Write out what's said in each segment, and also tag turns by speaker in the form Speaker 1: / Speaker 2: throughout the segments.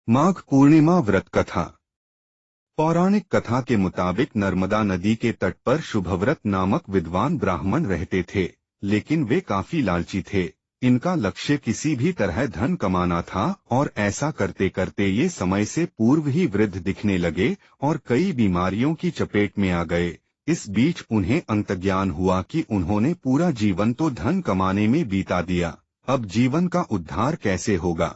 Speaker 1: माघ पूर्णिमा व्रत कथा। पौराणिक कथा के मुताबिक नर्मदा नदी के तट पर शुभव्रत नामक विद्वान ब्राह्मण रहते थे, लेकिन वे काफी लालची थे। इनका लक्ष्य किसी भी तरह धन कमाना था और ऐसा करते करते ये समय से पूर्व ही वृद्ध दिखने लगे और कई बीमारियों की चपेट में आ गए। इस बीच उन्हें अंतर्ज्ञान हुआ कि उन्होंने पूरा जीवन तो धन कमाने में बीता दिया, अब जीवन का उद्धार कैसे होगा।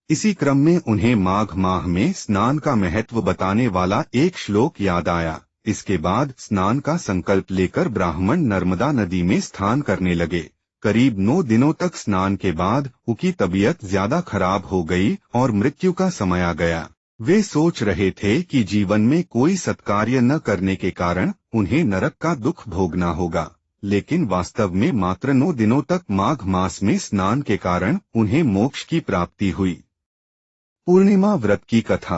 Speaker 1: इसी क्रम में उन्हें माघ माह में स्नान का महत्व बताने वाला एक श्लोक याद आया। इसके बाद स्नान का संकल्प लेकर ब्राह्मण नर्मदा नदी में स्नान करने लगे। करीब 9 दिनों तक स्नान के बाद उनकी तबीयत ज्यादा खराब हो गई और मृत्यु का समय आ गया। वे सोच रहे थे कि जीवन में कोई सत्कार्य न करने के कारण उन्हें नरक का दुख भोगना होगा, लेकिन वास्तव में मात्र 9 दिनों तक माघ मास में स्नान के कारण उन्हें मोक्ष की प्राप्ति हुई। पूर्णिमा व्रत की कथा।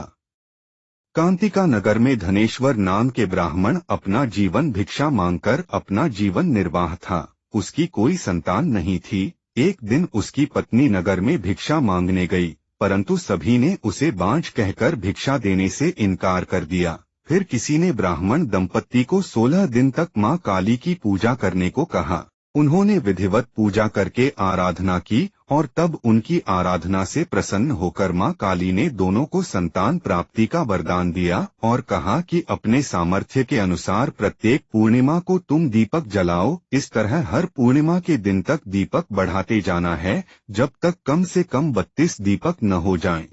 Speaker 1: कांतिका नगर में धनेश्वर नाम के ब्राह्मण अपना जीवन भिक्षा मांगकर अपना जीवन निर्वाह था। उसकी कोई संतान नहीं थी। एक दिन उसकी पत्नी नगर में भिक्षा मांगने गई, परंतु सभी ने उसे बांझ कहकर भिक्षा देने से इनकार कर दिया। फिर किसी ने ब्राह्मण दंपत्ति को 16 दिन तक मां काली की पूजा करने को कहा। उन्होंने विधिवत पूजा करके आराधना की और तब उनकी आराधना से प्रसन्न होकर मां काली ने दोनों को संतान प्राप्ति का वरदान दिया और कहा कि अपने सामर्थ्य के अनुसार प्रत्येक पूर्णिमा को तुम दीपक जलाओ। इस तरह हर पूर्णिमा के दिन तक दीपक बढ़ाते जाना है, जब तक कम से कम 32 दीपक न हो जाएं।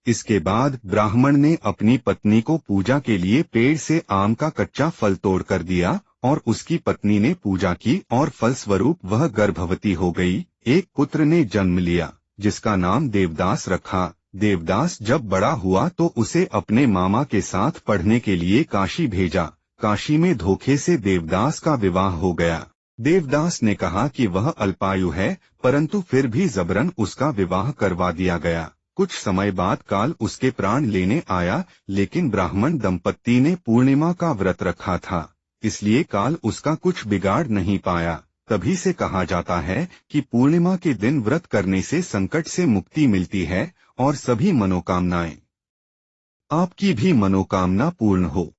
Speaker 1: इसके बाद ब्राह्मण ने अपनी पत्नी को पूजा के लिए पेड़ से आम का कच्चा फल तोड़ कर दिया और उसकी पत्नी ने पूजा की और फलस्वरूप वह गर्भवती हो गई। एक पुत्र ने जन्म लिया, जिसका नाम देवदास रखा। देवदास जब बड़ा हुआ तो उसे अपने मामा के साथ पढ़ने के लिए काशी भेजा। काशी में धोखे से देवदास का विवाह हो गया। देवदास ने कहा कि वह अल्पायु है, परंतु फिर भी जबरन उसका विवाह करवा दिया गया। कुछ समय बाद काल उसके प्राण लेने आया, लेकिन ब्राह्मण दंपत्ति ने पूर्णिमा का व्रत रखा था, इसलिए काल उसका कुछ बिगाड़ नहीं पाया। तभी से कहा जाता है कि पूर्णिमा के दिन व्रत करने से संकट से मुक्ति मिलती है और सभी मनोकामनाएं, आपकी भी मनोकामना पूर्ण हो।